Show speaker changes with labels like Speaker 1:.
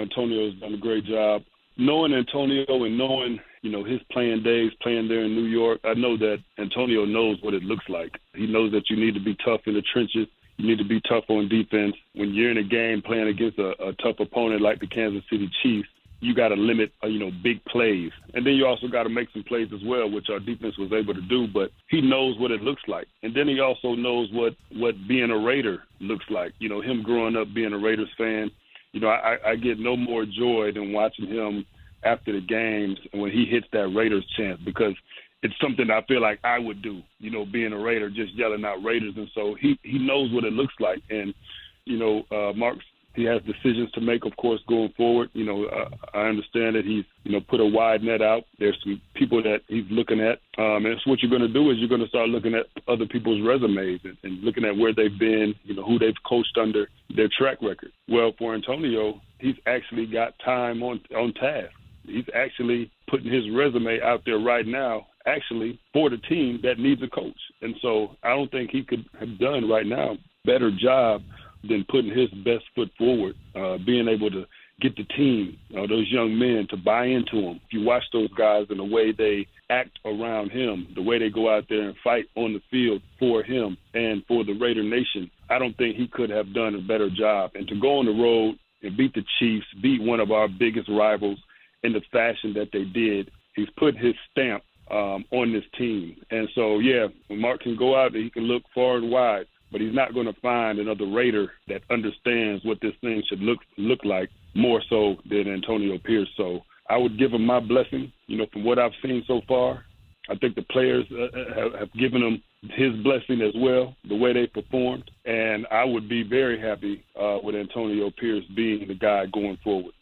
Speaker 1: Antonio's done a great job. Knowing Antonio and knowing, his playing days, playing there in New York, I know that Antonio knows what it looks like. He knows that you need to be tough in the trenches. You need to be tough on defense. When you're in a game playing against a tough opponent like the Kansas City Chiefs, you got to limit, big plays. And then you also got to make some plays as well, which our defense was able to do. But he knows what it looks like. And then he also knows what being a Raider looks like. Him growing up being a Raiders fan, I get no more joy than watching him after the games and when he hits that Raiders chant, because it's something I feel like I would do, being a Raider, just yelling out Raiders. And so he knows what it looks like. And, Mark, he has decisions to make, of course, going forward. I understand that he's, put a wide net out. There's some people that he's looking at. And it's what you're going to do is you're going to start looking at other people's resumes and looking at where they've been, who they've coached under, their track record. Well, for Antonio, he's actually got time on task. He's actually putting his resume out there right now, actually, for the team that needs a coach. And so I don't think he could have done right now a better job than putting his best foot forward, being able to get the team, those young men, to buy into him. If you watch those guys and the way they act around him, the way they go out there and fight on the field for him and for the Raider Nation, I don't think he could have done a better job. And to go on the road and beat the Chiefs, beat one of our biggest rivals in the fashion that they did, he's put his stamp on this team. And so, when Mark can go out there, he can look far and wide, but he's not going to find another Raider that understands what this thing should look like more so than Antonio Pierce. So I would give him my blessing, from what I've seen so far. I think the players have given him his blessing as well, the way they performed. And I would be very happy with Antonio Pierce being the guy going forward.